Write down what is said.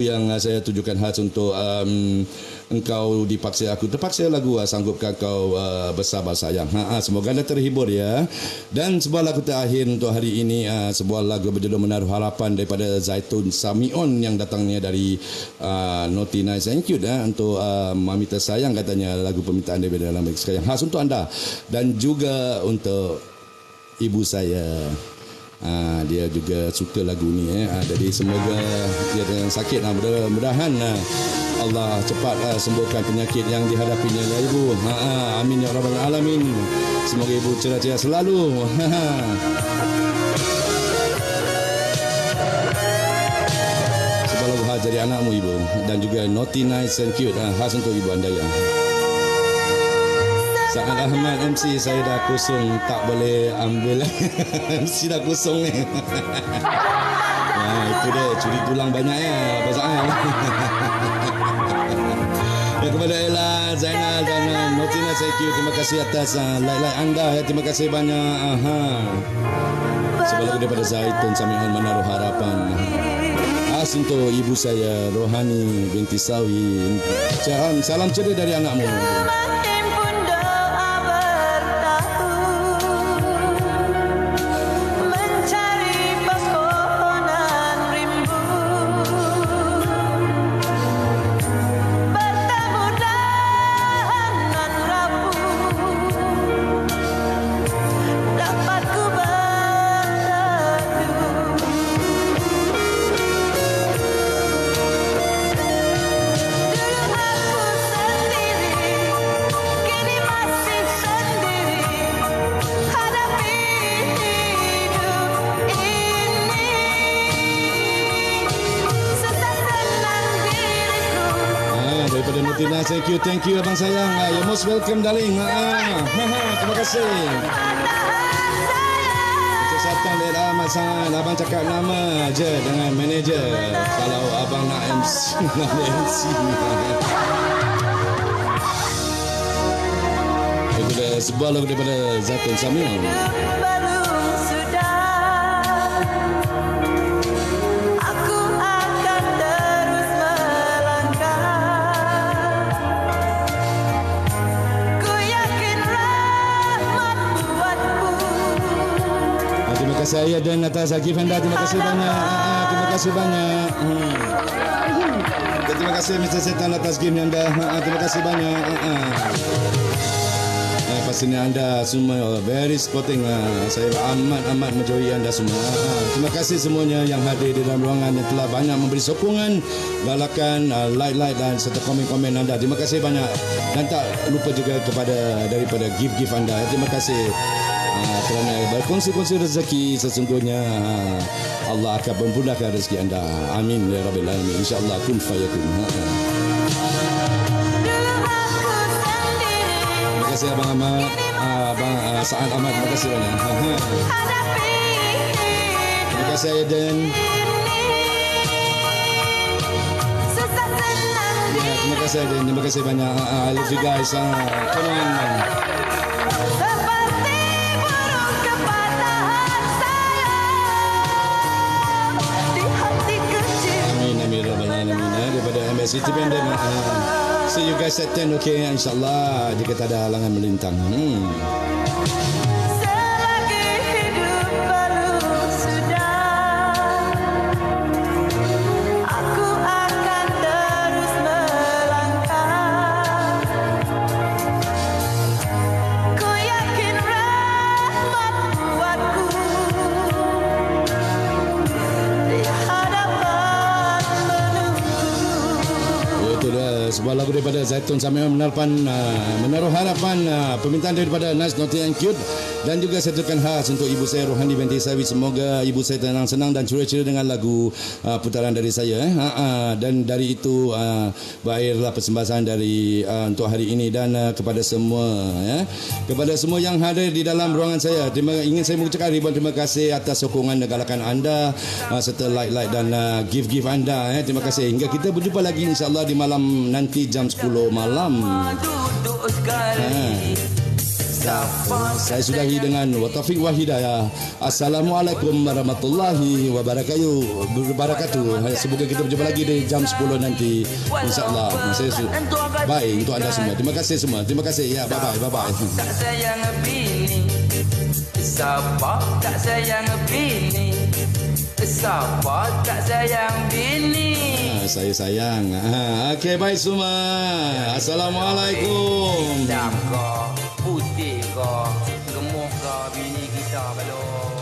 yang saya tujukan khas untuk engkau dipaksa aku terpaksa lagu sanggupkan kau bersabar sayang. Semoga anda terhibur ya. Dan sebuah lagu terakhir untuk hari ini, sebuah lagu berjudul Menaruh Harapan daripada Zaitun Samion yang datangnya dari Naughty Nice and Cute untuk Mami tersayang, katanya lagu permintaan daripada dalam sekalian khas untuk anda dan juga untuk ibu saya. Dia juga suka lagu ni jadi semoga dia yang sakit mudah-mudahan Allah cepat sembuhkan penyakit yang dihadapinya ya ibu. Amin ya rabbal alamin. Semoga ibu ceria-ceria selalu. Sebab lagu khas dari anakmu ibu dan juga Naughty Nice and Cute khas untuk ibu anda ya. Sa'ad Ahmad MC, saya dah kosong, tak boleh ambil. MC dah kosong ni. Itu dia, curi tulang banyak ya Sa'ad. Kepada Ella, Zainal dan Naughty Nice and Cute, terima kasih atas like anda ya, terima kasih banyak. Sebuah lagu daripada Zaitun Samion, Menaruh Harapan. Khas untuk ibu saya Rohani binti Sawi. Salam ceria dari anakmu. Thank you abang sayang. You're most welcome darling. Terima kasih. Encik Satang dia amat sangat. Abang cakap nama je dengan manager kalau abang nak MC. Nak MC. Itu dah sebuah lagu daripada Zaitun Samion. Saya dan atas Akif Anda, terima kasih banyak. Terima kasih banyak. Terima kasih Mr. Setan atas game anda. Terima kasih banyak. Pastinya anda semua very supporting. Saya amat menjauhi anda semua. Terima kasih semuanya yang hadir di dalam ruangan yang telah banyak memberi sokongan, galakan, like dan serta komen-komen anda. Terima kasih banyak. Dan tak lupa juga kepada daripada gift anda. Terima kasih. Kerana berkongsi-kongsi rezeki, sesungguhnya Allah akan memudahkan rezeki anda. Amin ya rabbil alamin. InsyaAllah kun fayakun. Terima kasih abang Ahmad, abang Sa'ad Ahmad, terima kasih banyak. Terima kasih Aiden. Ya, terima kasih Aiden, terima kasih banyak. I love you guys. Come on. City Band. See you guys at 10, okay? InsyaAllah jika tak ada halangan melintang. Sebuah lagu daripada Zaitun Samion, Menaruh Harapan, permintaan daripada Nice, Naughty and Cute, dan juga satukan khas untuk ibu saya Rohani binti Sawi. Semoga ibu saya tenang, senang dan ceria-ceria dengan lagu putaran dari saya. Dan dari itu berakhirlah persembahan dari untuk hari ini. Dan kepada semua kepada semua yang hadir di dalam ruangan saya, ingin saya mengucapkan ribuan terima kasih atas sokongan dan galakan anda serta like dan gift anda. Terima kasih. Hingga kita berjumpa lagi insyaAllah di malam nanti jam 10 malam. Saya sudahi dengan wa taufiq wa hidayah. Assalamualaikum warahmatullahi wabarakatuh. Semoga kita berjumpa lagi di jam 10 nanti, insya-Allah. Baik untuk anda semua. Terima kasih semua. Terima kasih. Ya, bye bye. Tak sayang bini, siapa tak sayang bini, siapa tak sayang bini. Saya sayang. Okey, baik semua. Assalamualaikum. Hitam ke, putih ke, gemuk ke bini kita kalau.